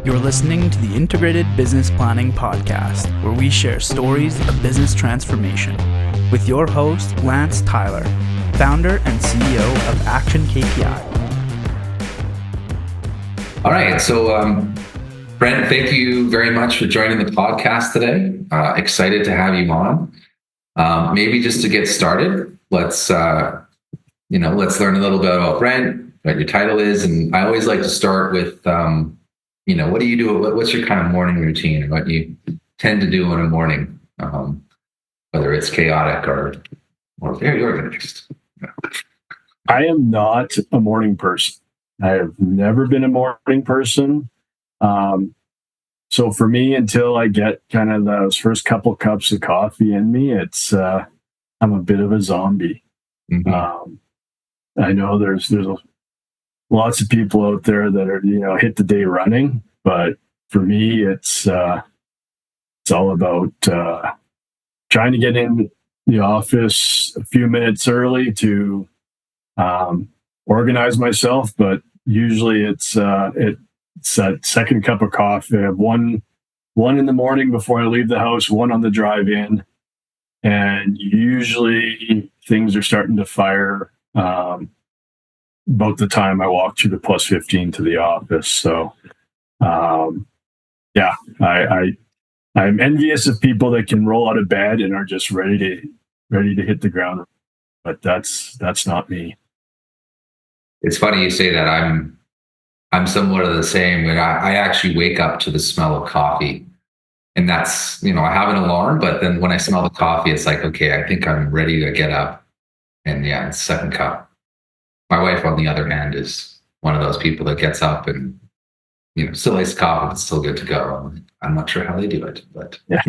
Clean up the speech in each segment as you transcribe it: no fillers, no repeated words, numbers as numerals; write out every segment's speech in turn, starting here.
You're listening to the Integrated Business Planning Podcast, where we share stories of business transformation with your host, Lance Tyler, founder and CEO of ActionKPI. All right. So, Brent, thank you very much for joining the podcast today. Excited to have you on. Maybe just to get started, let's learn a little bit about Brent, what your title is. And I always like to start with, what do you do? What's your kind of morning routine and what you tend to do in a morning, whether it's chaotic or very organized? I am not a morning person. I have never been a morning person. So for me, until I get kind of those first couple cups of coffee in me, I'm a bit of a zombie. Mm-hmm. I know there's lots of people out there that are, hit the day running, but for me, it's all about trying to get in the office a few minutes early to organize myself. But usually it's that second cup of coffee. I have one in the morning before I leave the house, one on the drive in, and usually things are starting to fire about the time I walk through the plus 15 to the office. So, I'm envious of people that can roll out of bed and are just ready to hit the ground. But that's not me. It's funny you say that. I'm somewhat of the same. But I actually wake up to the smell of coffee, and that's I have an alarm. But then when I smell the coffee, it's like, okay, I think I'm ready to get up. And yeah, it's second cup. My wife, on the other hand, is one of those people that gets up and, still likes coffee, but still good to go. I'm not sure how they do it, but yeah.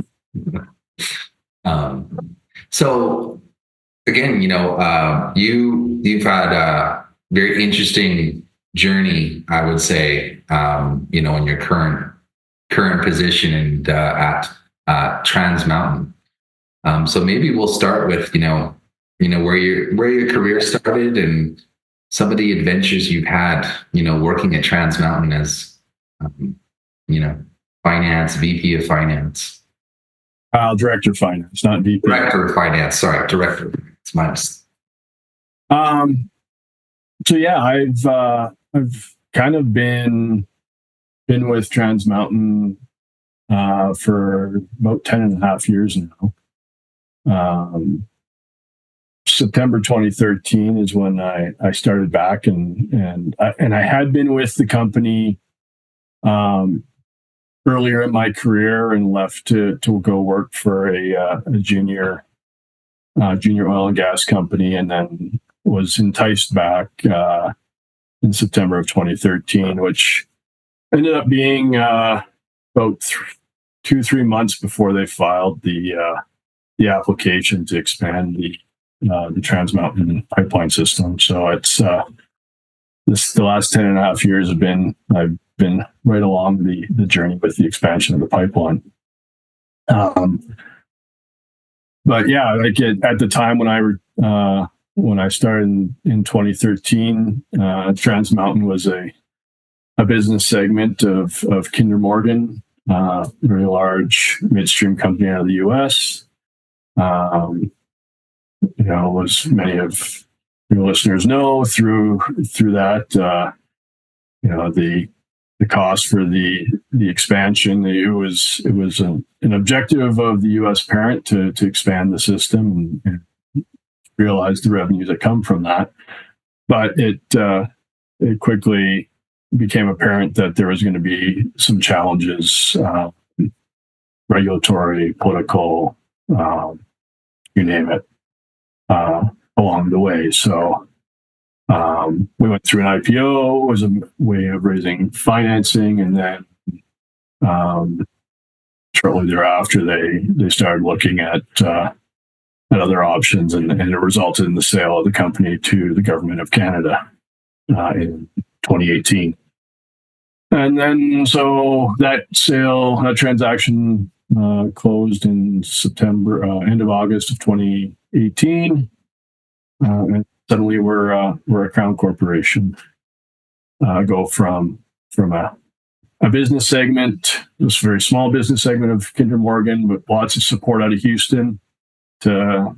So again, you've had a very interesting journey, I would say, in your current position and at Trans Mountain. So maybe we'll start with, where your career started and some of the adventures you've had, working at Trans Mountain as, finance, VP of finance. Director of finance, not VP. Director of finance. Sorry, director of finance. My mistake. So yeah, I've kind of been with Trans Mountain for about 10 and a half years now. September 2013 is when I started back, and I had been with the company earlier in my career and left to go work for a junior oil and gas company, and then was enticed back in September of 2013, which ended up being about 2-3 months before they filed the application to expand the Trans Mountain pipeline system. So it's the last 10 and a half years I've been right along the journey with the expansion of the pipeline. But yeah, like at the time when I started in 2013, Trans Mountain was a business segment of Kinder Morgan, very large midstream company out of the U.S. As many of your listeners know, through that, the cost for the expansion, it was an objective of the U.S. parent to expand the system and realize the revenues that come from that. But it quickly became apparent that there was going to be some challenges, regulatory, political, you name it, along the way. So we went through an IPO, was a way of raising financing, and then shortly thereafter they started looking at other options, and it resulted in the sale of the company to the government of Canada in 2018. And then so that transaction closed in September, end of August of 2018. And suddenly we're a Crown Corporation. Go from a a business segment, this very small business segment of Kinder Morgan, but lots of support out of Houston to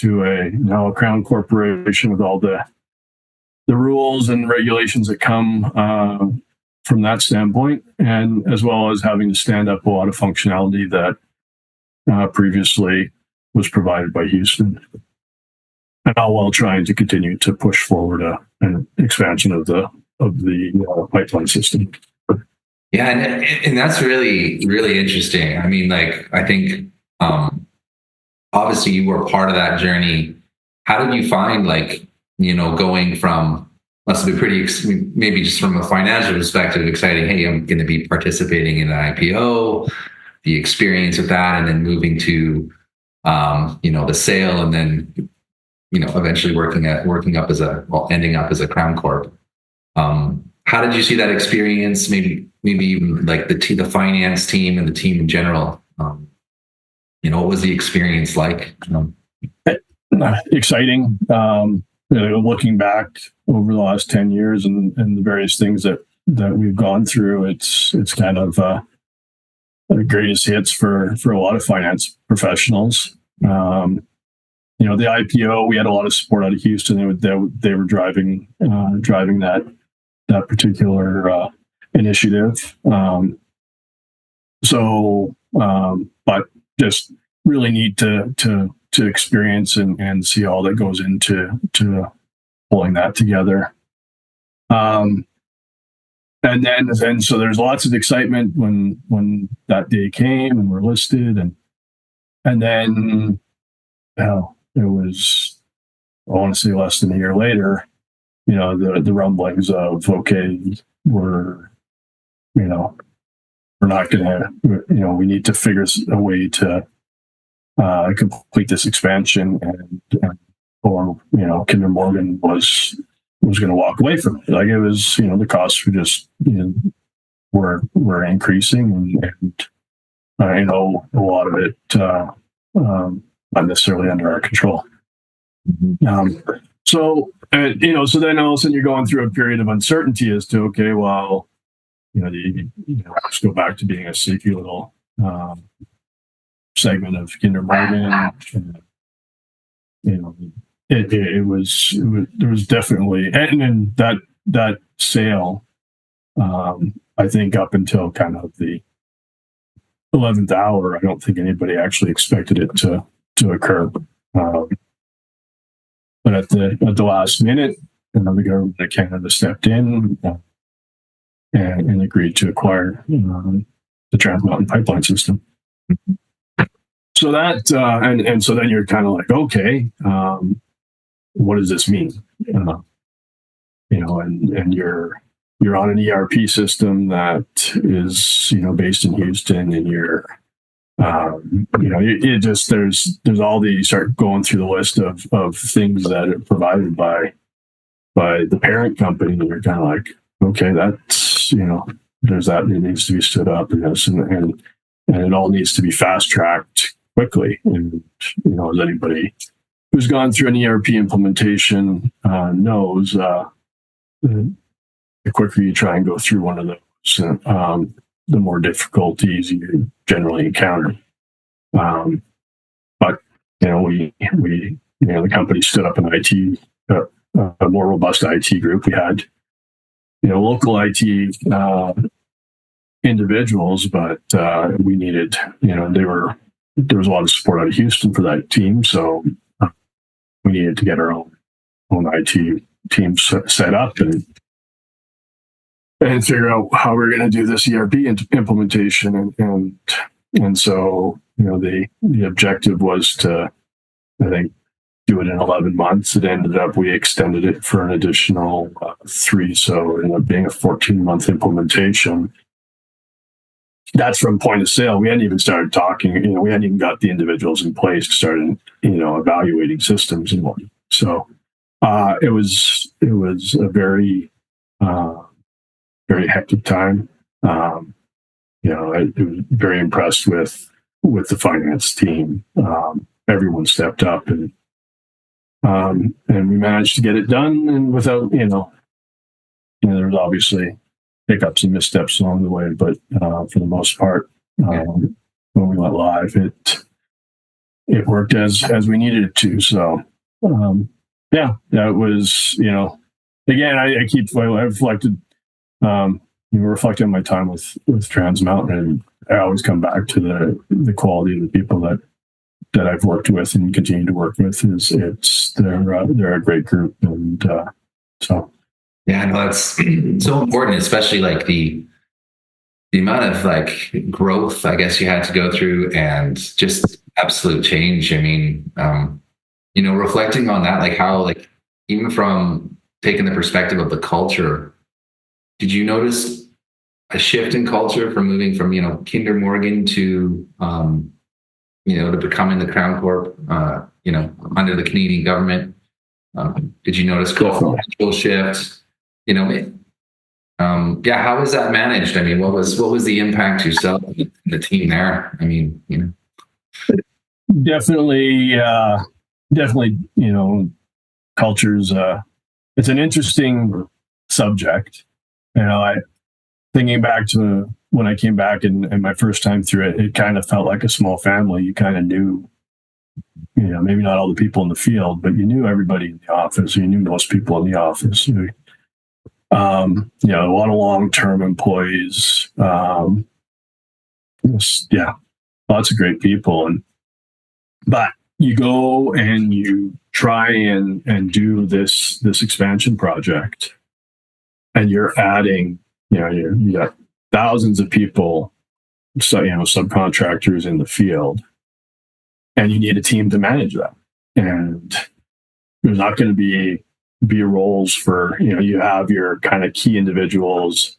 a now a Crown corporation with all the rules and regulations that come from that standpoint, and as well as having to stand up a lot of functionality that previously was provided by Houston, and all while trying to continue to push forward an expansion of the pipeline system. Yeah, and that's really, really interesting. I mean, like, I think obviously you were part of that journey. How did you find, like, going from, must be pretty, maybe just from a financial perspective, exciting, hey, I'm going to be participating in an IPO, the experience with that, and then moving to, the sale, and then, eventually ending up as a Crown Corp. How did you see that experience? Maybe even like the finance team and the team in general. What was the experience like? Exciting. Looking back over the last 10 years and the various things that we've gone through, it's kind of the greatest hits for a lot of finance professionals. The IPO, we had a lot of support out of Houston. They were driving that particular initiative. But just really need to experience and see all that goes into pulling that together. And then so there's lots of excitement when that day came and we're listed, and then it was, I want to say, less than a year later, the rumblings of, okay, we're not going to, we need to figure a way to complete this expansion, or Kinder Morgan was going to walk away from it. Like, it was, the costs were just, were increasing, and I know a lot of it not necessarily under our control. Mm-hmm. So then all of a sudden you're going through a period of uncertainty as to, okay, well, let's go back to being a sleepy little segment of Kinder Morgan. There was definitely, and then that sale, I think up until kind of the 11th hour, I don't think anybody actually expected it to occur. But at the last minute, the government of Canada stepped in and agreed to acquire the Trans Mountain Pipeline System. So that and so then you're kind of like, okay, what does this mean? And you're on an ERP system that is based in Houston, and you're it just there's all the, you start going through the list of things that are provided by the parent company, and you're kind of like, okay, that's there's that, it needs to be stood up, and it all needs to be fast tracked quickly. And as anybody who's gone through an ERP implementation knows, the quicker you try and go through one of those, the more difficulties you generally encounter. But we the company stood up an IT, a more robust IT group. We had local IT individuals, but we needed there was a lot of support out of Houston for that team, so we needed to get our own IT team set up and figure out how we're going to do this ERP implementation. And so, the objective was to, I think, do it in 11 months. It ended up, we extended it for an additional 3. So it ended up being a 14-month implementation. That's from point of sale. We hadn't even started talking, we hadn't even got the individuals in place to start, evaluating systems and whatnot. So it was a very, very hectic time. I was very impressed with the finance team. Everyone stepped up, and we managed to get it done. And without, there was obviously hiccups and missteps along the way, but for the most part, when we went live, it worked as we needed it to. So that was, again, I reflected, reflecting on my time with Trans Mountain, and I always come back to the quality of the people that I've worked with and continue to work with. They're a great group, and so. Yeah, no, that's so important, especially like the amount of like growth, I guess, you had to go through, and just absolute change. I mean, reflecting on that, like how, like, even from taking the perspective of the culture, did you notice a shift in culture from moving from, Kinder Morgan to, to becoming the Crown Corp, under the Canadian government? Did you notice cultural shift? How was that managed? I mean, what was the impact to yourself and the team there? I mean, definitely, cultures. It's an interesting subject. Thinking back to when I came back and my first time through it, it kind of felt like a small family. You kind of knew, maybe not all the people in the field, but you knew everybody in the office. You knew most people in the office. A lot of long-term employees. Lots of great people. But you go and you try and do this expansion project, and you're adding, you got thousands of people, subcontractors in the field, and you need a team to manage that. And there's not going to be roles for, you have your kind of key individuals,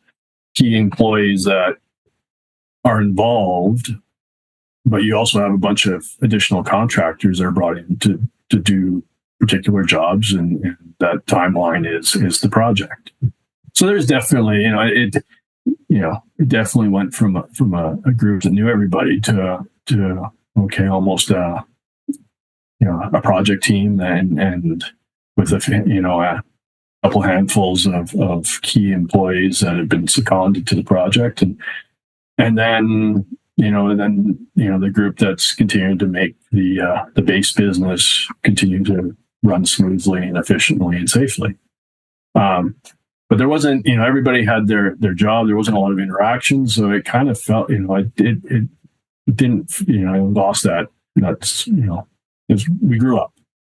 key employees that are involved, but you also have a bunch of additional contractors that are brought in to do particular jobs, and that timeline is the project. So there's definitely, it definitely went from a group that knew everybody to almost a project team, and with a couple handfuls of key employees that have been seconded to the project, and then the group that's continuing to make the base business continue to run smoothly and efficiently and safely. But there wasn't, everybody had their job. There wasn't a lot of interaction, so it kind of felt, it didn't, I lost that. That's, we grew up,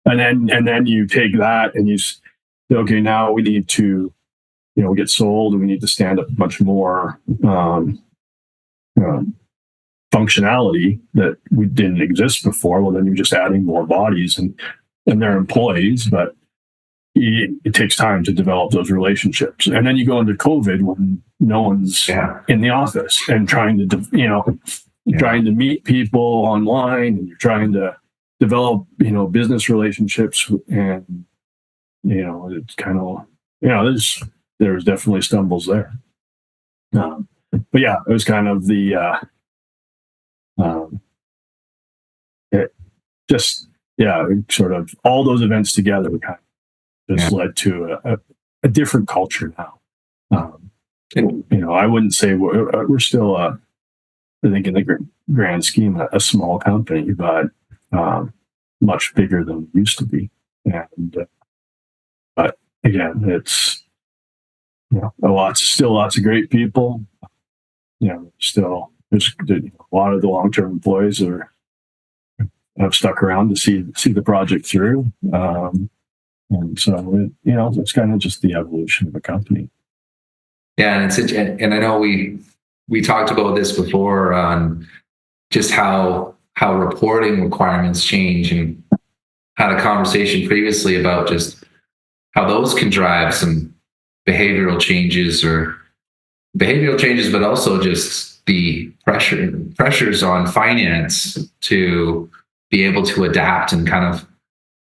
and then you take that and you say, okay, now we need to, we get sold, and we need to stand up much more functionality that we didn't exist before. Well, then you're just adding more bodies and they're employees, but it takes time to develop those relationships. And then you go into COVID when no one's in the office and trying to meet people online, and you're trying to develop, business relationships, and, it's kind of, there's definitely stumbles there. But yeah, it was kind of sort of all those events together kind of just led to a different culture now. I wouldn't say we're still, I think in the grand scheme, a small company, but much bigger than it used to be. And but again, it's still lots of great people. Still there's a lot of the long-term employees have stuck around to see the project through. And so, it's kind of just the evolution of the company. Yeah, and I know we talked about this before on just how reporting requirements change, and had a conversation previously about just how those can drive some behavioral changes, but also just the pressures on finance to be able to adapt and kind of,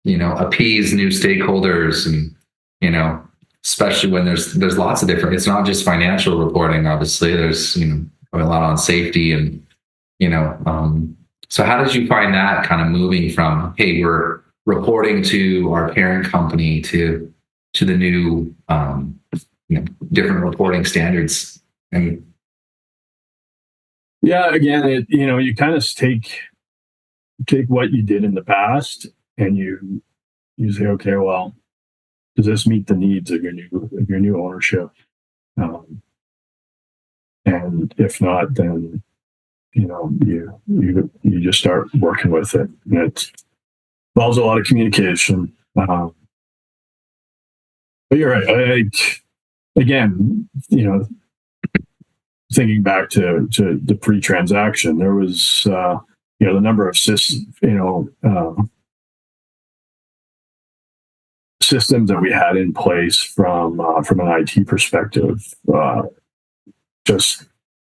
appease new stakeholders, and, especially when there's lots of different, it's not just financial reporting, obviously, there's, a lot on safety, and, so how did you find that kind of moving from, hey, we're reporting to our parent company to the new, different reporting standards. And yeah, again, you kind of take what you did in the past and you say, okay, well, does this meet the needs of your new ownership? And if not, then you just start working with it, and it involves a lot of communication. But you're right. Again, thinking back to the pre-transaction, there was the number of systems that we had in place from an IT perspective just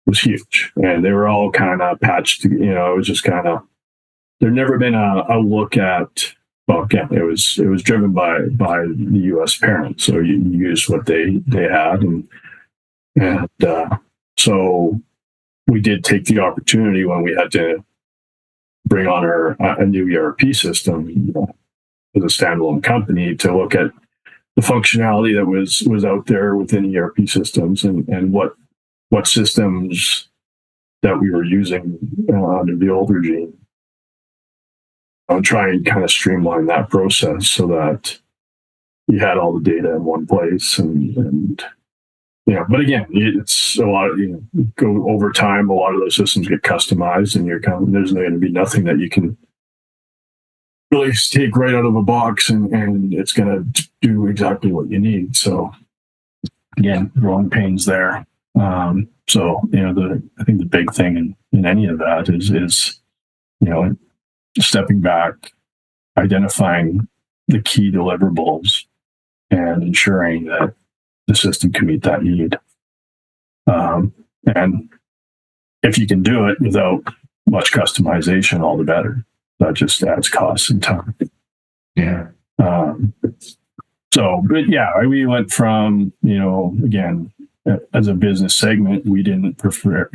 was huge, and they were all kind of patched. It was just kind of, there'd never been a look at. Well, again, it was driven by the U.S. parent, so you used what they had, and so we did take the opportunity when we had to bring on a new ERP system as a standalone company to look at the functionality that was out there within ERP systems and what systems that we were using under the old regime. I'll try and kind of streamline that process so that you had all the data in one place, and but again, it's a lot of, go over time, a lot of those systems get customized, and there's going to be nothing that you can really take right out of a box and it's going to do exactly what you need. So again, growing pains there. So I think the big thing in any of that is stepping back, identifying the key deliverables, and ensuring that the system can meet that need. And if you can do it without much customization, all the better. That just adds costs and time. Yeah. But yeah, we went from, again, as a business segment, we didn't prepare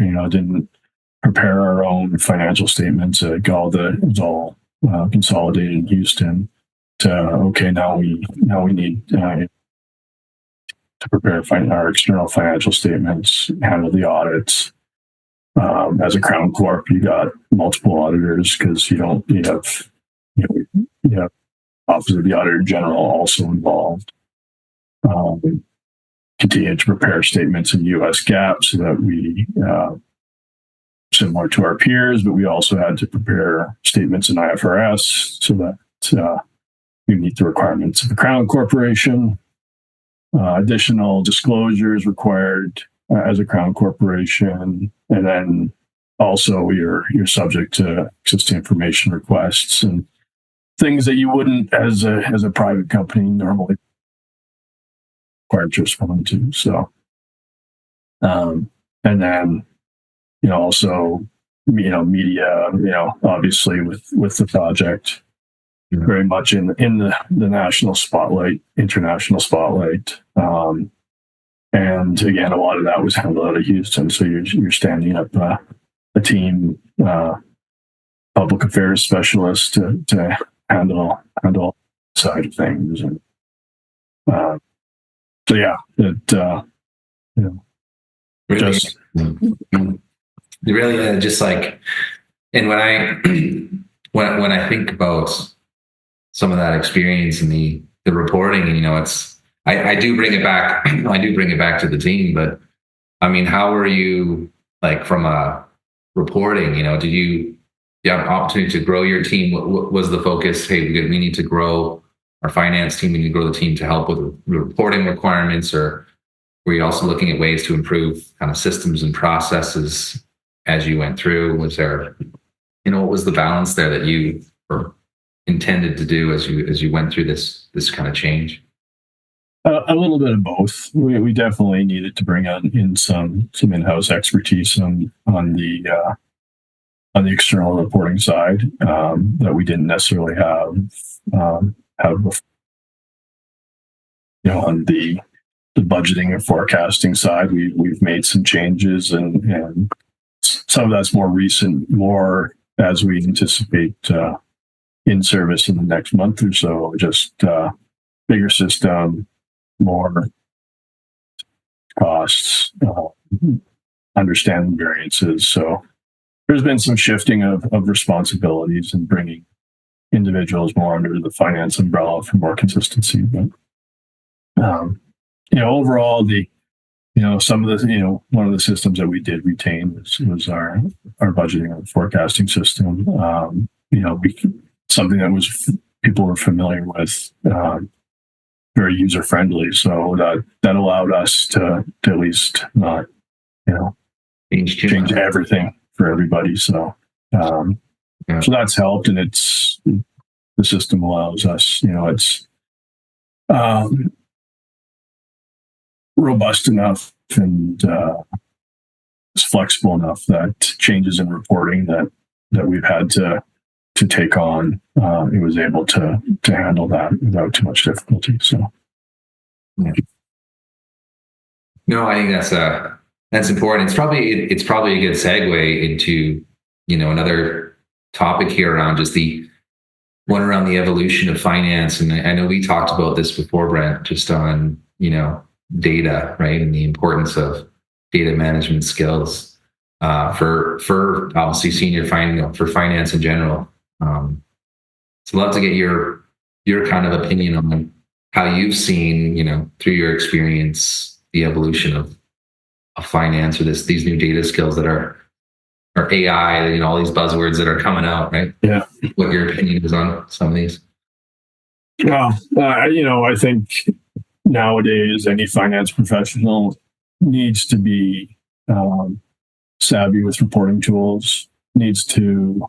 our own financial statements. It was all consolidated in Houston. To okay, now we need to prepare our external financial statements, handle the audits. As a Crown Corp, you got multiple auditors because you have Office of the Auditor General also involved. Continue to prepare statements in U.S. GAAP so that we, similar to our peers, but we also had to prepare statements in IFRS so that we meet the requirements of the Crown Corporation. Additional disclosures required as a Crown Corporation, and then also you're subject to access to information requests and things that you wouldn't as a private company normally required to respond to. So, and then also media, obviously with the project. Very much in the national spotlight, international spotlight, and again, a lot of that was handled out of Houston. So you're standing up a team, public affairs specialists to handle side of things, and so yeah, really just like, and when I think about some of that experience and the reporting, it's, I do bring it back. I do bring it back to the team, but I mean, how were you, like, from a reporting, did you have an opportunity to grow your team? What was the focus? Hey, we need to grow our finance team. We need to grow the team to help with the reporting requirements, or were you also looking at ways to improve kind of systems and processes as you went through? Was there, what was the balance there that you were intended to do as you went through this kind of change? A little bit of both. We definitely needed to bring in some in-house expertise on the external reporting side that we didn't necessarily have before. On the budgeting and forecasting side, we've made some changes, and some of that's more recent, more as we anticipate in service in the next month or so. Just bigger system, more costs, understanding variances. So there's been some shifting of responsibilities and bringing individuals more under the finance umbrella for more consistency. But overall, some of the one of the systems that we did retain was our budgeting and forecasting system. Something that people were familiar with, very user friendly. So that allowed us to at least not change everything for everybody. So so that's helped, and the system allows us. It's robust enough and it's flexible enough that changes in reporting that we've had to take on, it was able to handle that without too much difficulty. So, yeah. No, I think that's important. It's probably a good segue into another topic here around just the one around the evolution of finance. And I know we talked about this before, Brent, just on data, right, and the importance of data management skills for obviously senior finance, for finance in general. So I'd love to get your kind of opinion on how you've seen, through your experience, the evolution of finance, or these new data skills that are AI, all these buzzwords that are coming out, right? Yeah. What your opinion is on some of these? Well, I think nowadays any finance professional needs to be savvy with reporting tools, needs to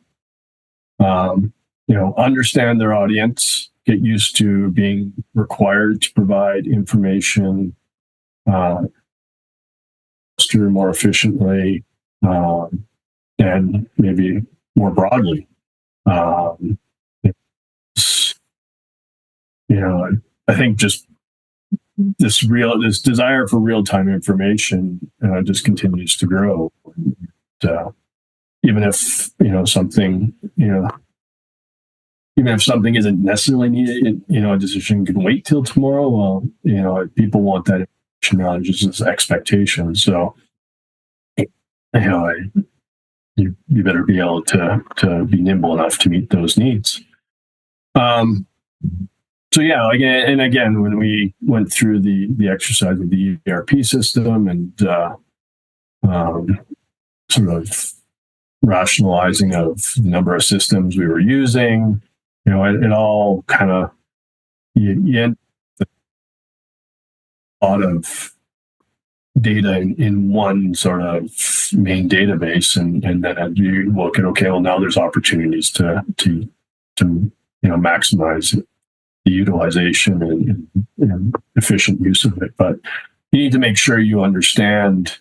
understand their audience, get used to being required to provide information faster, more efficiently, and maybe more broadly. I think just this desire for real-time information just continues to grow. And, even if something isn't necessarily needed, a decision can wait till tomorrow. Well, people want that information, just as expectations. So, you better be able to be nimble enough to meet those needs. So yeah, again, when we went through the exercise of the ERP system and sort of rationalizing of the number of systems we were using, it all kind of you end with a lot of data in one sort of main database, and then you look at, okay, well, now there's opportunities to maximize the utilization and efficient use of it. But you need to make sure you understand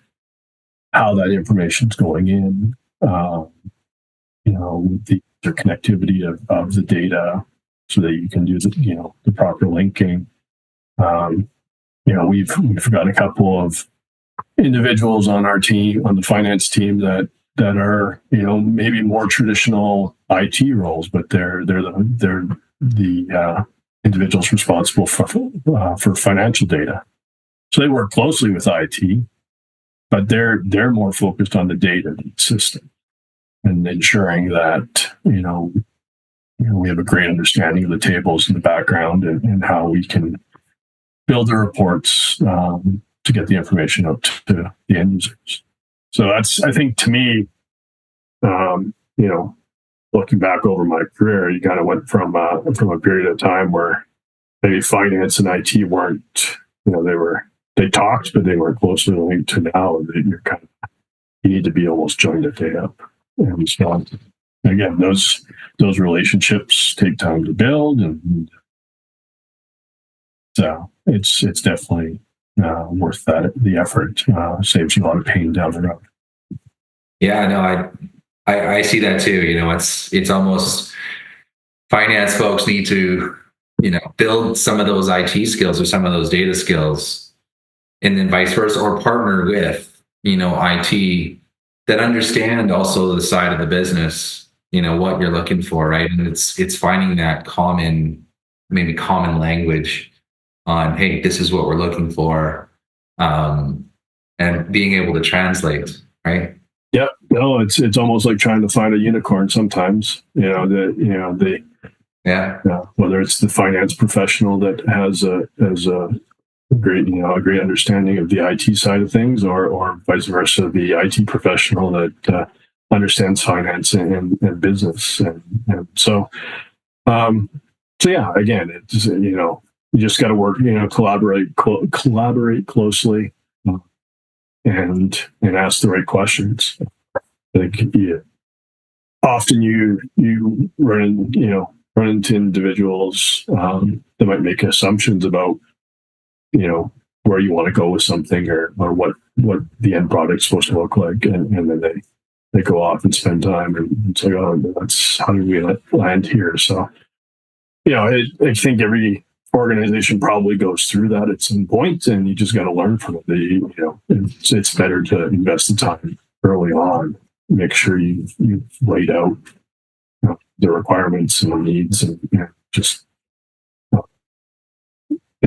how that information is going in, the interconnectivity of the data, so that you can do the proper linking. We've got a couple of individuals on our team, on the finance team, that are maybe more traditional IT roles, but they're the individuals responsible for financial data. So they work closely with IT, but they're more focused on the data system and ensuring that we have a great understanding of the tables in the background and how we can build the reports to get the information out to the end users. So that's, I think, to me, looking back over my career, you kind of went from a period of time where maybe finance and IT weren't, they talked, but they weren't closely linked, to now that you need to be almost joined at day up. And so, again, those relationships take time to build, and so it's definitely worth the effort. Saves you a lot of pain down the road. Yeah, no, I see that too. It's almost finance folks need to, build some of those IT skills or some of those data skills, and then vice versa, or partner with, IT that understand also the side of the business, what you're looking for, right? And it's finding that common language on, hey, this is what we're looking for. and being able to translate, right? Yeah, no, it's almost like trying to find a unicorn sometimes. Yeah. Whether it's the finance professional that has a great a great understanding of the IT side of things, or vice versa, the IT professional that understands finance and business, and so yeah. Again, it's you just got to work, collaborate closely, and ask the right questions. Like, often you run into individuals that might make assumptions about where you want to go with something, or what the end product's supposed to look like, and then they go off and spend time and say, oh, that's how did we land here? So I think every organization probably goes through that at some point, and you just got to learn from it. It's better to invest the time early on, make sure you've laid out the requirements and the needs, and just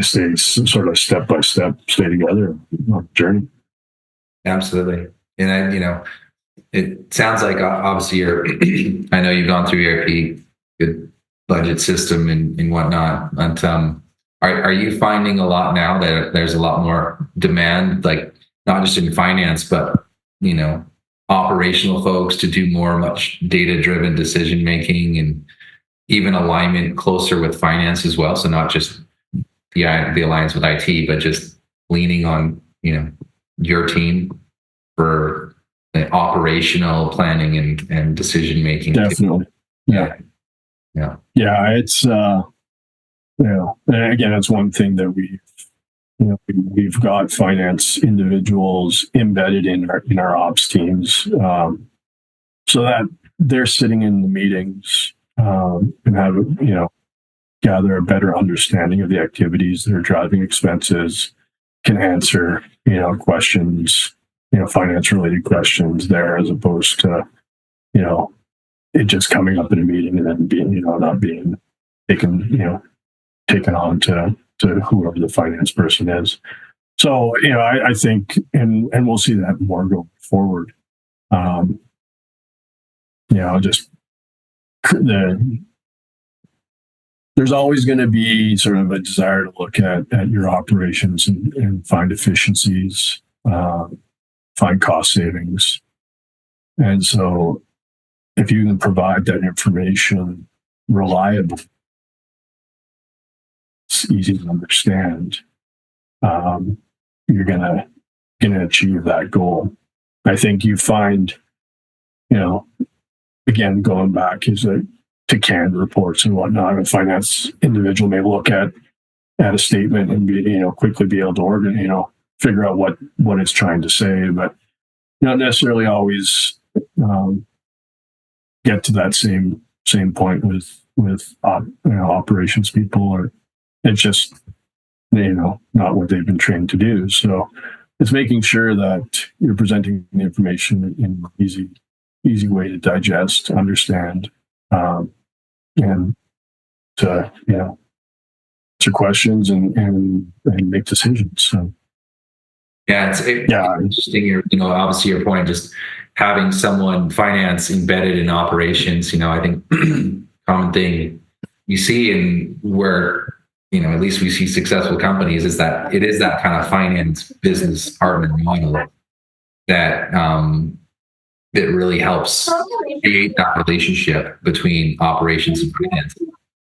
stay sort of step by step, stay together on the journey. Absolutely. And it sounds like obviously I know you've gone through ERP, good budget system and whatnot, but are you finding a lot now that there's a lot more demand, like not just in finance, but operational folks to do much data-driven decision making, and even alignment closer with finance as well? So not just the alliance with IT, but just leaning on your team for operational planning and decision making. Definitely. Yeah. It's and again, it's one thing that we've got finance individuals embedded in our ops teams, so that they're sitting in the meetings and have gather a better understanding of the activities that are driving expenses, can answer questions, finance related questions there, as opposed to it just coming up in a meeting and then being not being taken on to whoever the finance person is. So I think and we'll see that more going forward. Just there's always going to be sort of a desire to look at your operations and find efficiencies, find cost savings. And so if you can provide that information reliably, it's easy to understand, you're going to achieve that goal. I think you find, again, going back to canned reports and whatnot, a finance individual may look at a statement and quickly be able to figure out what it's trying to say, but not necessarily always get to that same point with operations people, or it's just not what they've been trained to do. So it's making sure that you're presenting the information in an easy way to digest, understand, and to answer questions and make decisions. So it's interesting. Obviously your point, just having someone finance embedded in operations. I think common thing you see in where at least we see successful companies is that it is that kind of finance business partner model that that really helps create that relationship between operations and finance,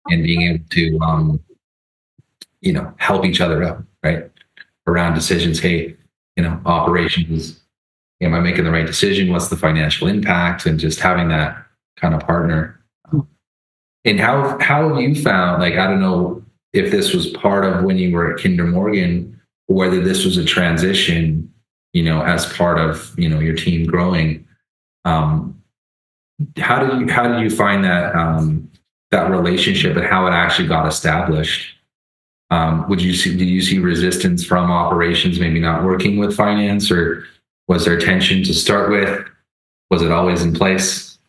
and being able to help each other out, right, around decisions. Hey, operations, am I making the right decision? What's the financial impact? And just having that kind of partner. And how have you found, like, I don't know if this was part of when you were at Kinder Morgan, or whether this was a transition, as part of your team growing. How did you find that relationship and how it actually got established? Did you see resistance from operations maybe not working with finance, or was there tension to start with? Was it always in place?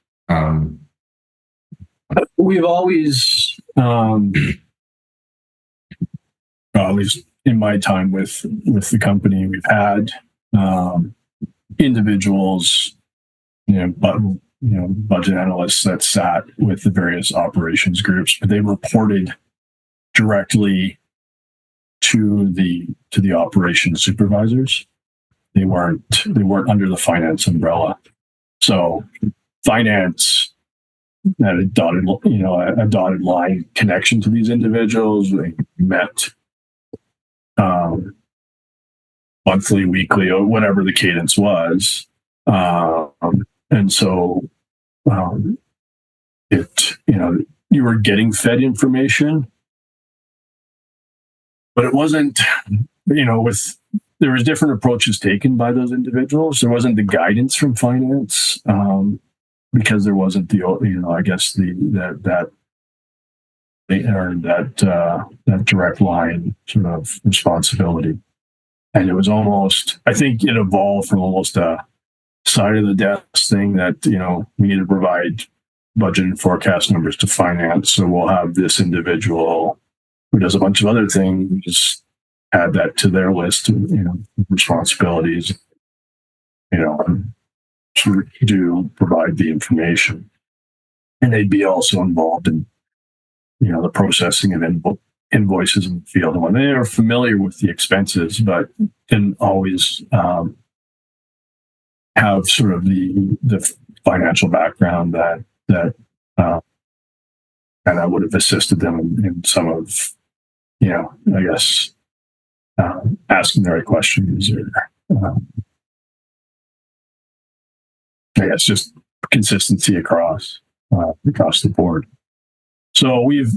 We've always, at least in my time with the company, we've had individuals, budget analysts that sat with the various operations groups, but they reported directly to the operations supervisors. They weren't under the finance umbrella. So finance had a dotted line connection to these individuals. They met monthly, weekly, or whatever the cadence was. And so you were getting fed information, but it wasn't, there was different approaches taken by those individuals. There wasn't the guidance from finance because there wasn't that direct line sort of responsibility. And it was almost, I think it evolved from almost a side of the desk thing that, we need to provide budget and forecast numbers to finance. So we'll have this individual who does a bunch of other things, just add that to their list of, responsibilities, to provide the information. And they'd be also involved in, the processing of invoices in the field. And when they are familiar with the expenses, but didn't always have sort of the financial background that would have assisted them in some of, I guess, asking the right questions or, I guess, just consistency across the board. So we've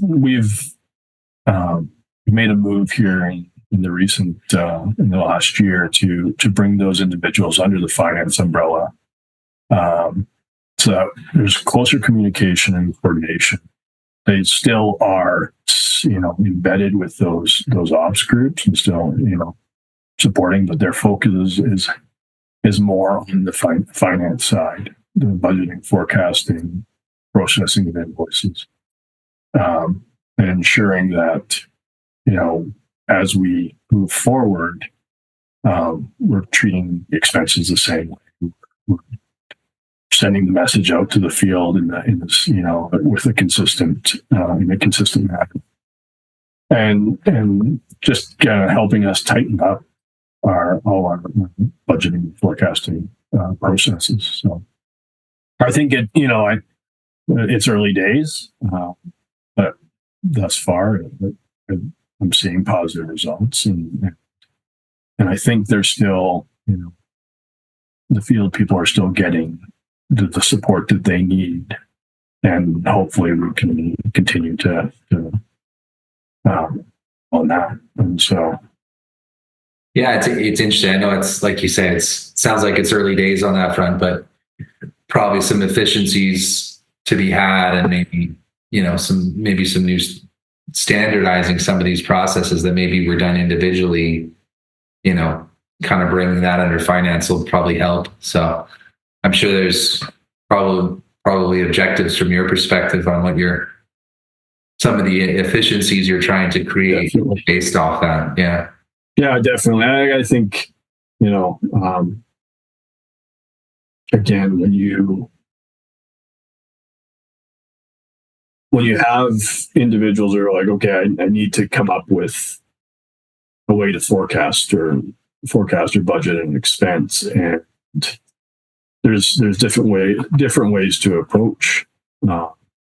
made a move here in the recent in the last year to bring those individuals under the finance umbrella. So there's closer communication and coordination. They still are, embedded with those ops groups and still, supporting, but their focus is more on the finance side, the budgeting, forecasting, processing of invoices, and ensuring that, as we move forward, we're treating expenses the same way. We're sending the message out to the field in this, with a consistent, in a consistent manner, and just kind of helping us tighten up all our budgeting and forecasting processes. So I think it's early days, but thus far I'm seeing positive results, and I think there's still, the field people are still getting the support that they need, and hopefully we can continue to on that. And so, yeah, it's interesting. I know it's like you say, it sounds like it's early days on that front, but probably some efficiencies to be had, and maybe some new standardizing some of these processes that maybe were done individually. Kind of bringing that under finance will probably help. So I'm sure there's probably objectives from your perspective on what some of the efficiencies you're trying to create. Definitely. Based off that. Yeah. Yeah, definitely. I think, again, when you have individuals who are like, okay, I need to come up with a way to forecast or budget and expense, and there's different ways to approach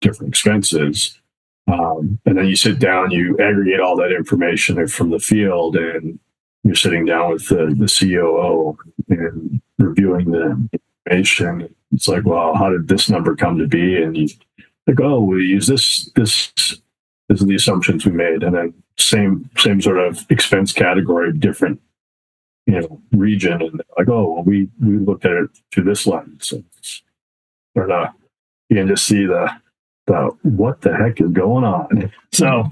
different expenses, and then you sit down, you aggregate all that information from the field, and you're sitting down with the COO and reviewing the information. It's like, well, how did this number come to be? And you like, oh, we use this are the assumptions we made, and then same sort of expense category, different region, and like, oh, well, we looked at it through this lens, or you can just see the what the heck is going on. So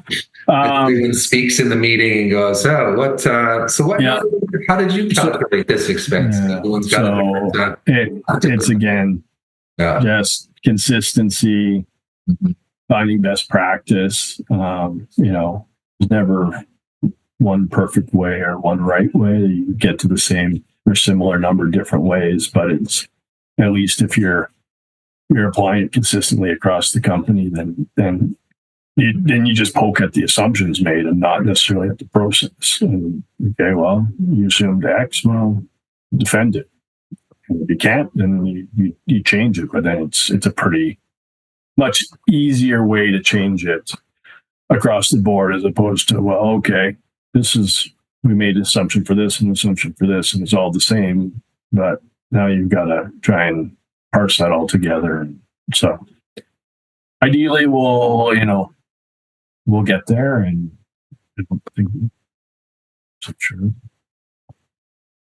everyone speaks in the meeting and goes, oh, what? So what? Yeah. How did you calculate this expense? Yeah. It's again, just consistency. Mm-hmm. Finding best practice. There's never one perfect way or one right way. You get to the same or similar number different ways, but it's at least if you're applying it consistently across the company, then you just poke at the assumptions made and not necessarily at the process. And, okay, well, you assumed X, well, defend it. And if you can't, then you change it. But then it's a pretty much easier way to change it across the board, as opposed to, well, okay, we made an assumption for this and an assumption for this, and it's all the same. But now you've got to try and parse that all together. And so ideally we'll get there, and I don't think so sure.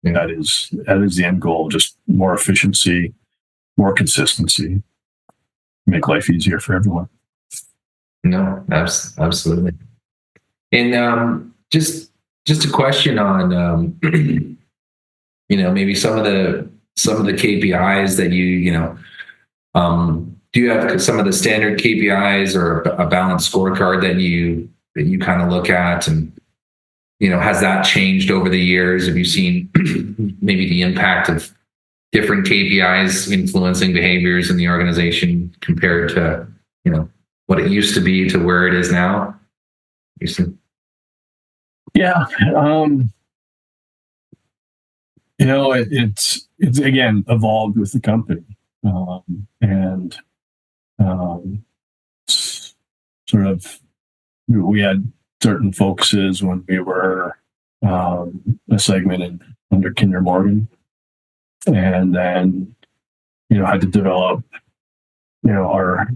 Yeah. That is the end goal, just more efficiency, more consistency, make life easier for everyone. No, absolutely. And just a question on maybe some of the KPIs that do you have some of the standard KPIs or a balanced scorecard that you kind of look at, and has that changed over the years? Have you seen maybe the impact of different KPIs influencing behaviors in the organization compared to what it used to be to where it is now? Yeah. It's again evolved with the company, and sort of we had certain focuses when we were a segment under Kinder Morgan, and then had to develop our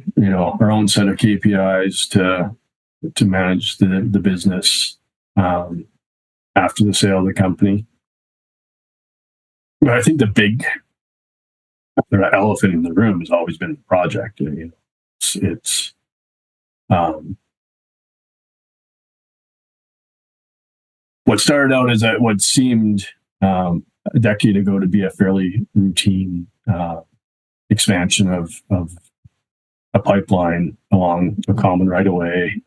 own set of KPIs to manage the business after the sale of the company. But I think the big elephant in the room has always been the project. It's what started out as what seemed a decade ago to be a fairly routine expansion of a pipeline along a common right of way.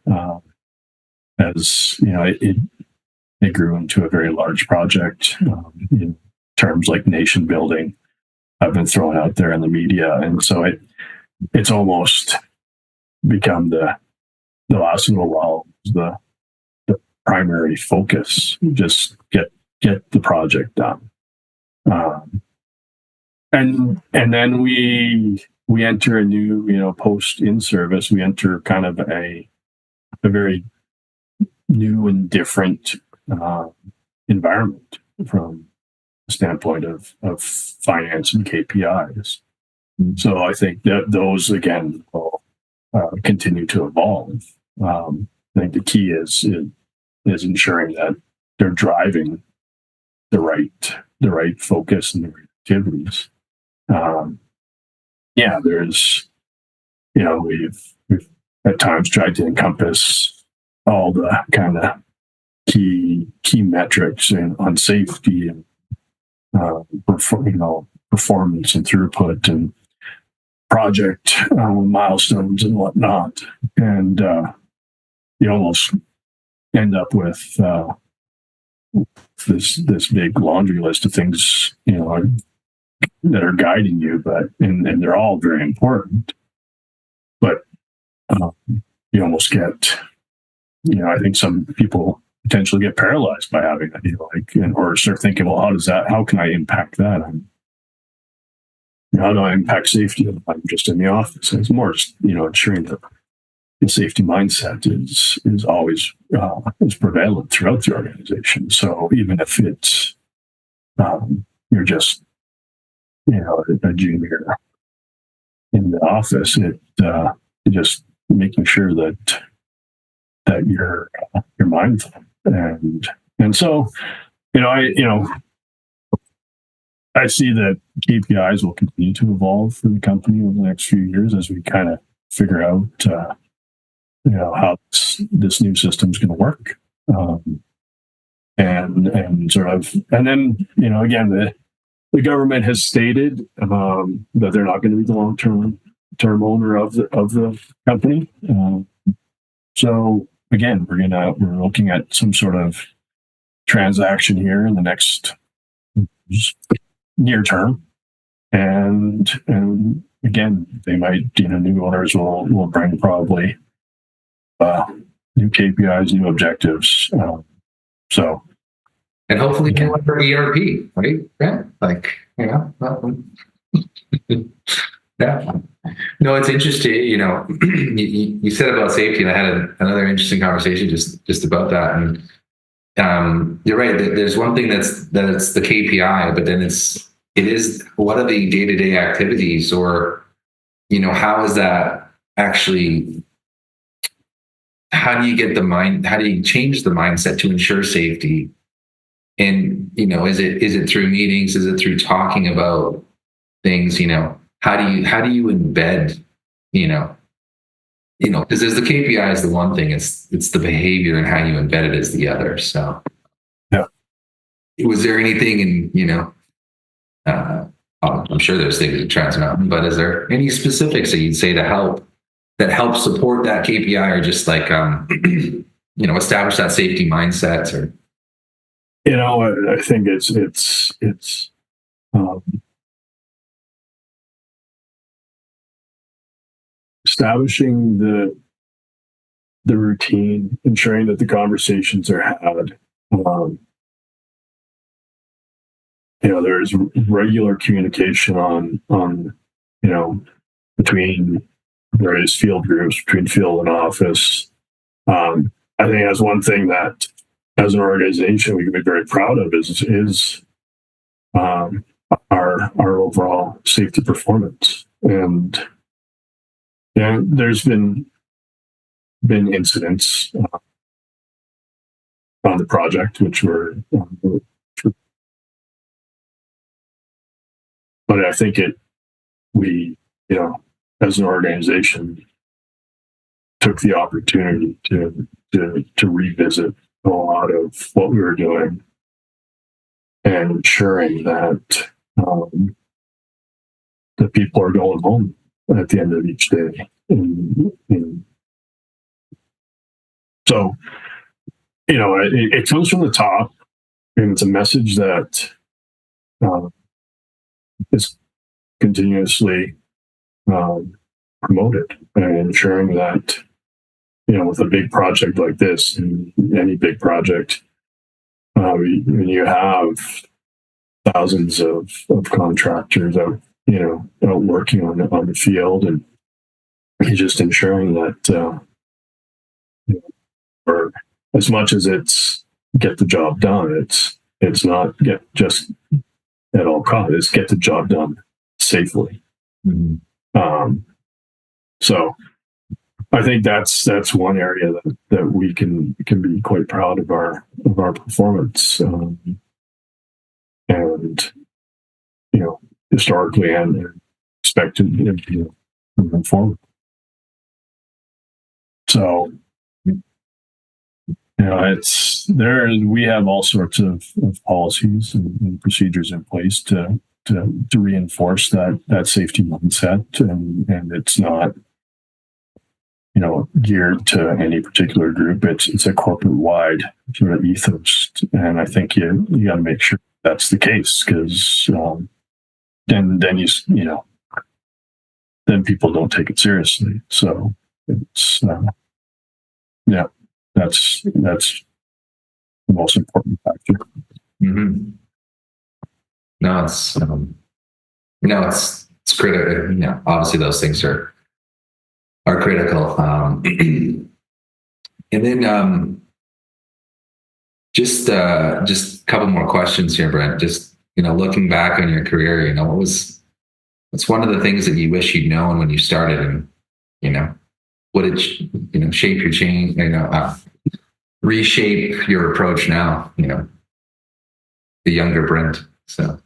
As it grew into a very large project. Terms like nation building have been thrown out there in the media, and so it's almost become the last little while the primary focus. Just get the project done, and then we enter a new post in service. We enter kind of a very new and different environment from standpoint of finance and KPIs. So I think that those again will continue to evolve. I think the key is ensuring that they're driving the right focus and the right activities. There's we've at times tried to encompass all the kind of key metrics on safety and performance and throughput and project milestones and whatnot, and you almost end up with this big laundry list of things that are guiding you, and they're all very important, but you almost get I think some people potentially get paralyzed by having that, or start thinking, well, how can I impact that? How do I impact safety? I'm just in the office. And it's more just, ensuring that the safety mindset is always is prevalent throughout the organization. So even if it's you're just a junior in the office, it just making sure that you're mindful. And so, I see that KPIs will continue to evolve for the company over the next few years as we kind of figure out, how this new system is going to work. And then, again, the government has stated that they're not going to be the long-term owner of the company. So again, we're looking at some sort of transaction here in the next near term. And again, they might, new owners will bring probably new KPIs, new objectives. And hopefully more for ERP, right? Yeah, yeah. No, it's interesting. You said about safety, and I had another interesting conversation just about that. And you're right. There's one thing that it's the KPI, but then it is what are the day-to-day activities, or how is that actually? How do you change the mindset to ensure safety? And is it through meetings? Is it through talking about things? How do you embed? Because there's the KPI is the one thing. It's the behavior and how you embed it is the other. So, yeah. Was there anything in I'm sure there's things at Trans Mountain, but is there any specifics that you'd say to help support that KPI, or just like establish that safety mindset? Or I think it's establishing the routine, ensuring that the conversations are had. There's regular communication on between various field groups, between field and office. I think that's one thing that, as an organization, we can be very proud of is our overall safety performance. And there's been incidents on the project which were, but I think we as an organization took the opportunity to revisit a lot of what we were doing and ensuring that the people are going home at the end of each day. So, it comes from the top, and it's a message that is continuously promoted, and ensuring that, with a big project like this, and any big project, when you have thousands of contractors out working on the field, and you're just ensuring that or as much as it's get the job done, it's not get just at all costs, it's get the job done safely. Mm-hmm. So I think that's one area that we can be quite proud of our performance, and historically and expect to moving forward. So we have all sorts of policies and procedures in place to reinforce that safety mindset, and it's not geared to any particular group. It's a corporate wide sort of ethos, and I think you got to make sure that's the case, because then then people don't take it seriously. So it's that's the most important factor. Mm-hmm. No, it's critical. Obviously those things are critical. And then just a couple more questions here, Brent. Just looking back on your career, what's one of the things that you wish you'd known when you started, and would it shape your change, reshape your approach now, the younger Brent. So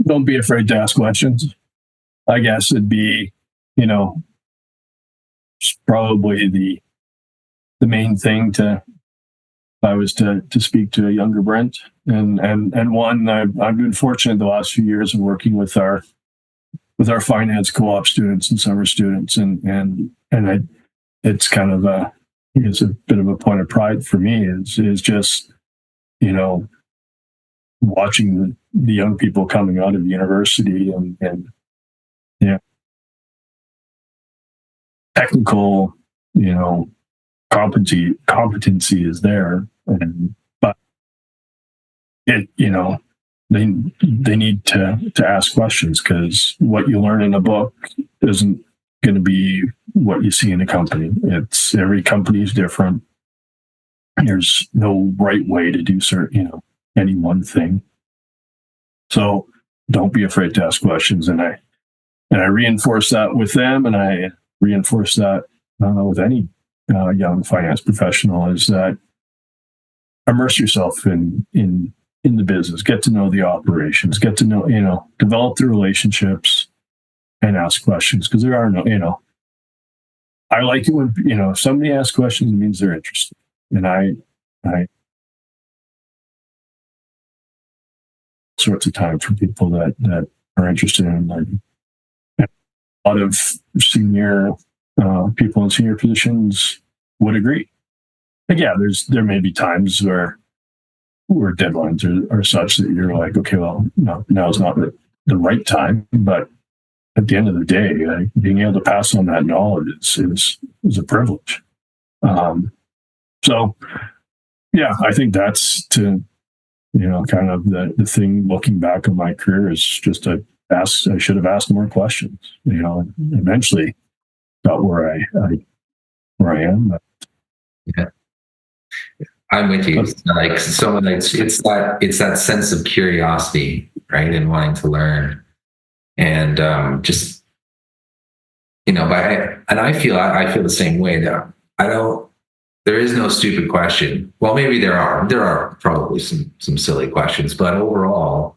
don't be afraid to ask questions. I guess it'd be, probably the main thing if I was to speak to a younger Brent, and one, I've been fortunate the last few years of working with our finance co-op students and summer students, and it's kind of is a bit of a point of pride for me is just, watching the young people coming out of university and technical, competency is there, but it, they need to ask questions, because what you learn in a book isn't going to be what you see in a company. Every company is different. There's no right way to do any one thing. So don't be afraid to ask questions. And I reinforce that with them, and I reinforce that with any young finance professional, is that immerse yourself in the business, get to know the operations, get to know, develop the relationships, and ask questions, because there are no, I like it when, if somebody asks questions, it means they're interested. And I sorts of time for people that are interested in learning. And a lot of senior people in senior positions would agree. Like, yeah, there may be times where deadlines are such that you're like, okay, well, no, now's not the right time. But at the end of the day, being able to pass on that knowledge is a privilege. So, yeah, I think that's kind of the thing looking back on my career, is just I should have asked more questions. And eventually got where I am. Yeah. I'm with you. It's that sense of curiosity, right, and wanting to learn, and just and I feel the same way. That there is no stupid question. Well, maybe there are probably some silly questions, but overall,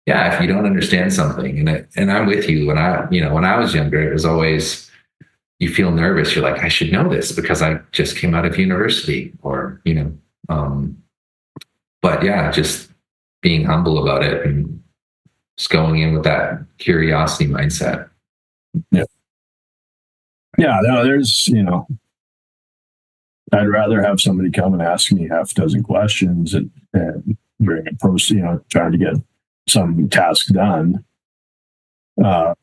yeah, if you don't understand something, and I'm with you. When I was younger, it was always, you feel nervous. You're like, I should know this because I just came out of university, or, but yeah, just being humble about it and just going in with that curiosity mindset. Yeah. Yeah. No, there's, I'd rather have somebody come and ask me half a dozen questions and during a process, trying to get some task done, kind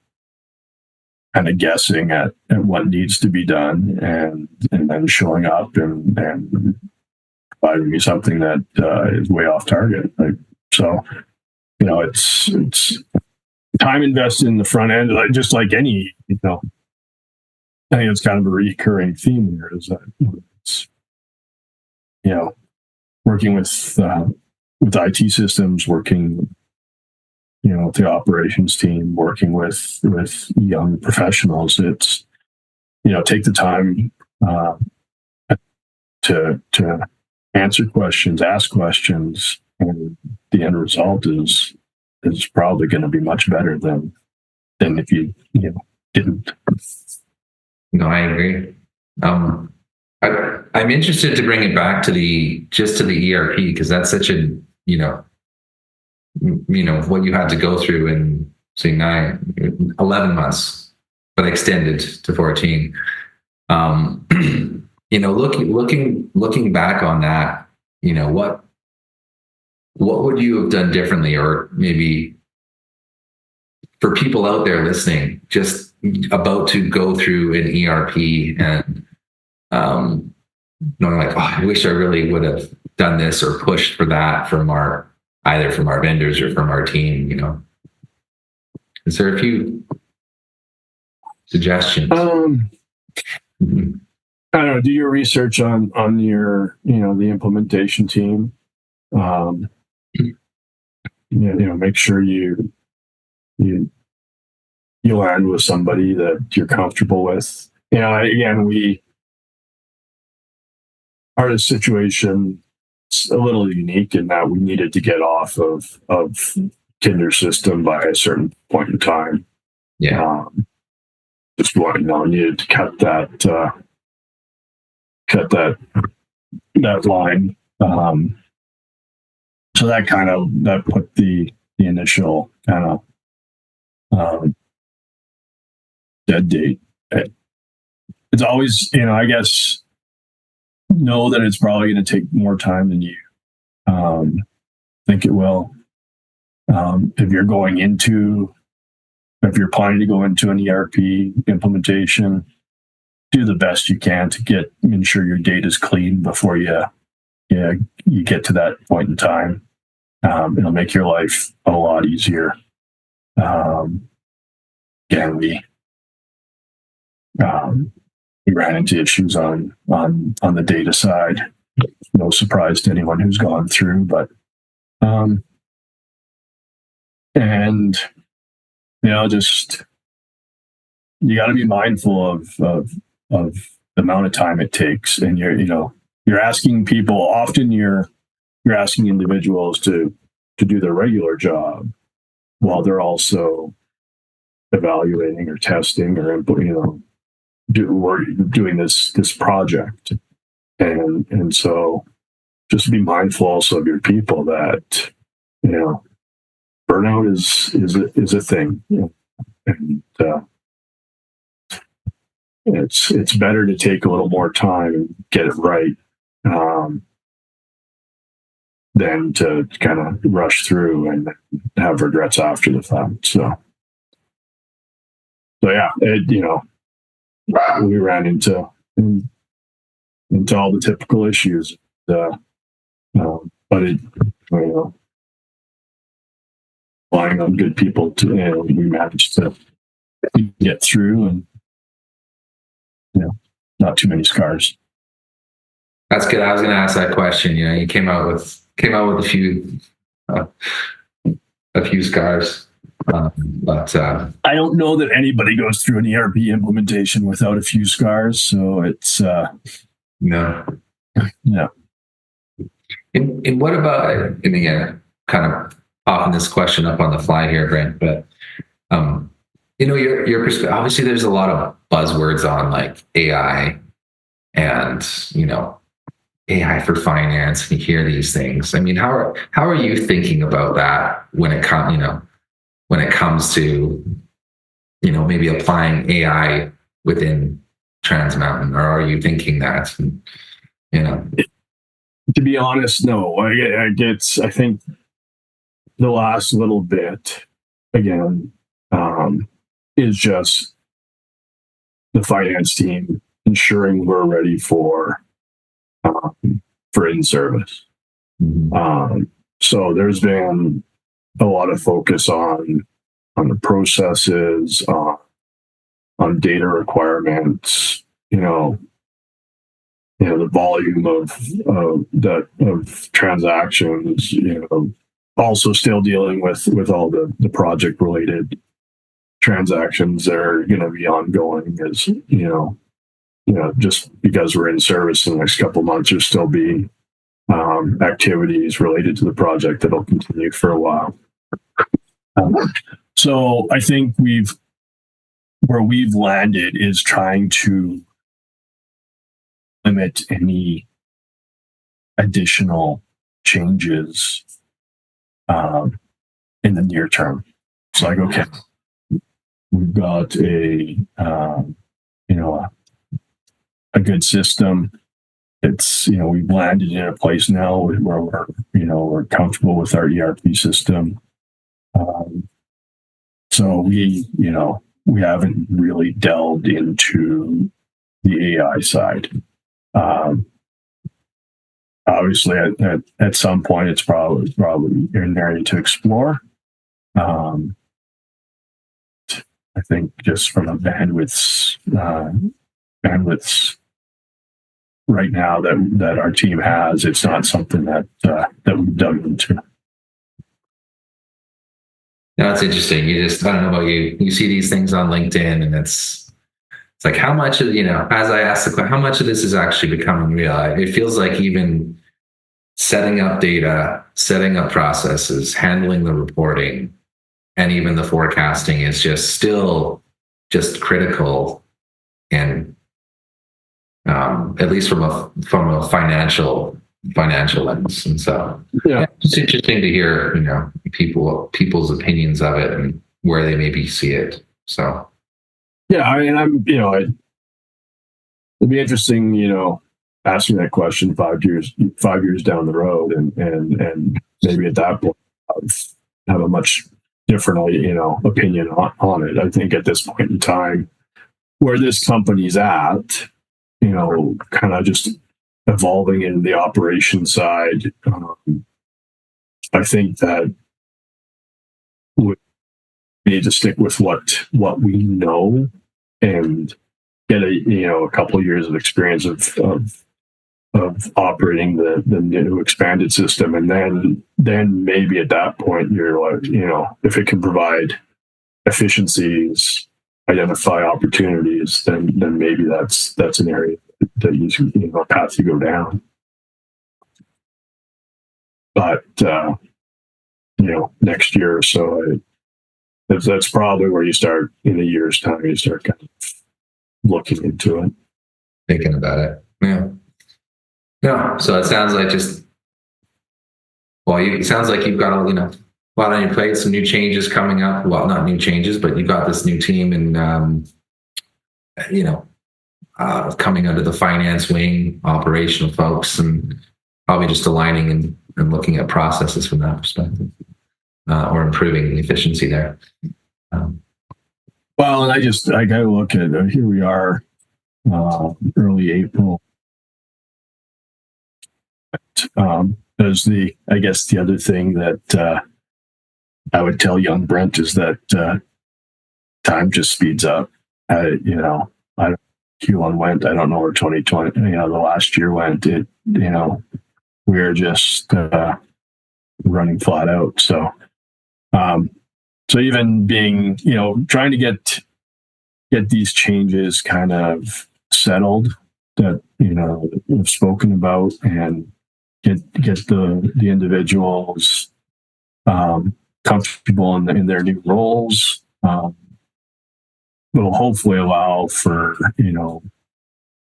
of guessing at what needs to be done, and then showing up and providing me something that is way off target. So, it's time invested in the front end, just like any, I think it's kind of a recurring theme here, is that it's, working with IT systems, working with the operations team, working with young professionals. It's, take the time to answer questions, ask questions, and the end result is probably going to be much better than if you didn't. No, I agree. I'm interested to bring it back to the ERP, because that's such a what you had to go through in, say, 11 months, but extended to 14. Looking back on that, what would you have done differently, or maybe for people out there listening, just about to go through an ERP and knowing like, oh, I wish I really would have done this or pushed for that either from our vendors or from our team, Is there a few suggestions? I don't know. Do your research on your, the implementation team. Make sure you land with somebody that you're comfortable with. Again, we are in a situation, it's a little unique in that we needed to get off of Tinder system by a certain point in time. Yeah. Just needed to cut that line. So that put the initial kind of dead date. It's always, I guess know that it's probably going to take more time than you think it will. If you're planning to go into an ERP implementation, do the best you can to ensure your data is clean before you get to that point in time. It'll make your life a lot easier. Again, we ran into issues on the data side. No surprise to anyone who's gone through, but and just you got to be mindful of the amount of time it takes, and you're asking people. Often you're asking individuals to do their regular job while they're also evaluating or testing or doing this project, and so just be mindful also of your people that burnout is a thing, and it's better to take a little more time and get it right than to kind of rush through and have regrets after the fact. So yeah, we ran into all the typical issues, but relying on good people we managed to get through, and not too many scars. That's good. I was going to ask that question. You came out with a few scars, but I don't know that anybody goes through an ERP implementation without a few scars. So it's no. Yeah. And what about? And again, kind of popping this question up on the fly here, Brent. But your perspective. Obviously, there's a lot of buzzwords on like AI, and AI for finance. And you hear these things. I mean, how are you thinking about that when it comes to maybe applying AI within Trans Mountain, or are you thinking that To be honest, no. I think the last little bit again is just the finance team ensuring we're ready for in-service. So there's been a lot of focus on the processes, on data requirements, the volume of transactions, also still dealing with all the project related transactions that are going to be ongoing, as just because we're in service in the next couple of months, there'll still be activities related to the project that'll continue for a while. So I think where we've landed is trying to limit any additional changes in the near term. It's like, okay, we've got a good system. It's we've landed in a place now where we're comfortable with our ERP system. So we haven't really delved into the AI side. Obviously, at some point, it's probably an area to explore. I think just from a bandwidths right now that our team has, it's not something that we've dug into. No, it's interesting. I don't know about you. You see these things on LinkedIn, and it's like how much of as I asked the question, how much of this is actually becoming real? It feels like even setting up data, setting up processes, handling the reporting, and even the forecasting is still critical, and at least from a financial lens. And so it's interesting to hear people's opinions of it and where they maybe see it. So yeah, I mean, it'd be interesting, ask me that question 5 years down the road, and maybe at that point have a much different, opinion on it. I think at this point in time, where this company's at, kind of just evolving in the operation side, I think that we need to stick with what we know and get a couple of years of experience of operating the new expanded system, and then maybe at that point you're like, if it can provide efficiencies, identify opportunities, then maybe that's an area that a path you go down. But next year or so, that's probably where you start. In a year's time, you start kind of looking into it, thinking about it. Yeah. No, so it sounds like it sounds like you've got a lot on your plate, some new changes coming up. Well, not new changes, but you've got this new team and, coming under the finance wing, operational folks, and probably just aligning and looking at processes from that perspective, or improving the efficiency there. Well, and I got to look at, here we are, early April. There's the other thing that I would tell young Brent is that time just speeds up. Q1 went. I don't know where 2020, the last year went. We're just running flat out. So even being, trying to get these changes kind of settled that we've spoken about, and get the individuals comfortable in their new roles. Will hopefully allow for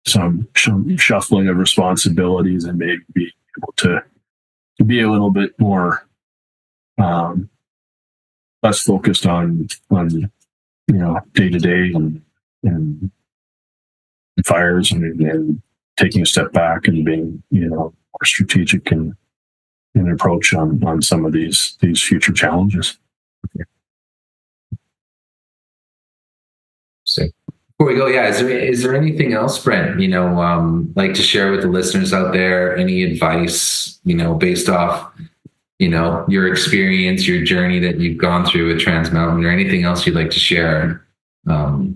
some shuffling of responsibilities, and maybe be able to be a little bit more less focused on day to day and fires, and taking a step back and being more strategic in approach on some of these future challenges. So before we go, is there anything else, Brent, like to share with the listeners out there? Any advice, based off, your experience, your journey that you've gone through with Trans Mountain, or anything else you'd like to share? That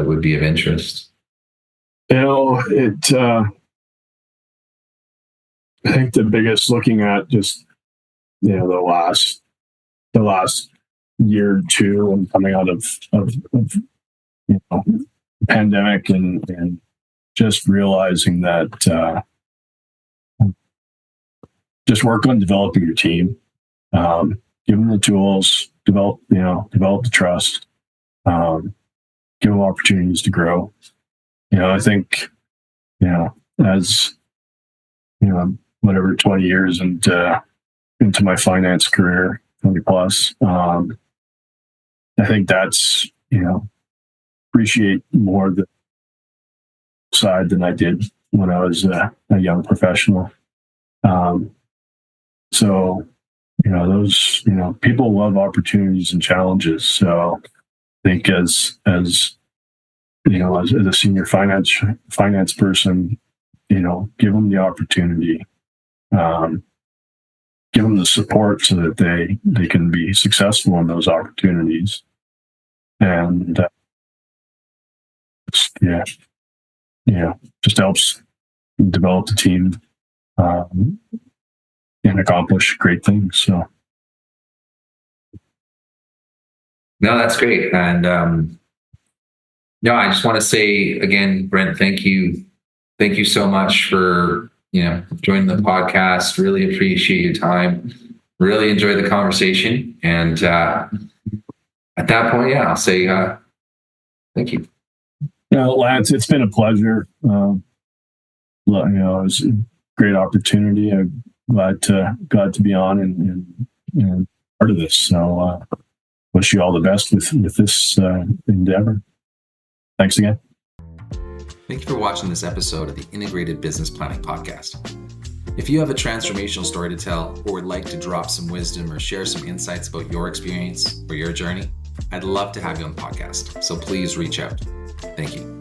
would be of interest. I think the biggest, looking at just the last year or two, and coming out of pandemic, and just realizing that just work on developing your team, give them the tools, develop the trust, give them opportunities to grow. I think as whatever 20 years into my finance career, 20 plus, I think that's appreciate more the side than I did when I was a young professional. So those people love opportunities and challenges. So I think as a senior finance person, give them the opportunity, give them the support so that they can be successful in those opportunities. And just helps develop the team and accomplish great things. So no, that's great. And I just want to say again, Brent, thank you so much for joining the podcast. Really appreciate your time. Really enjoyed the conversation. And at that point, I'll say thank you. Lance, it's been a pleasure. It was a great opportunity. I'm glad to be on and part of this. So wish you all the best with this endeavor. Thanks again. Thank you for watching this episode of the Integrated Business Planning Podcast. If you have a transformational story to tell or would like to drop some wisdom or share some insights about your experience or your journey, I'd love to have you on the podcast. So please reach out. Thank you.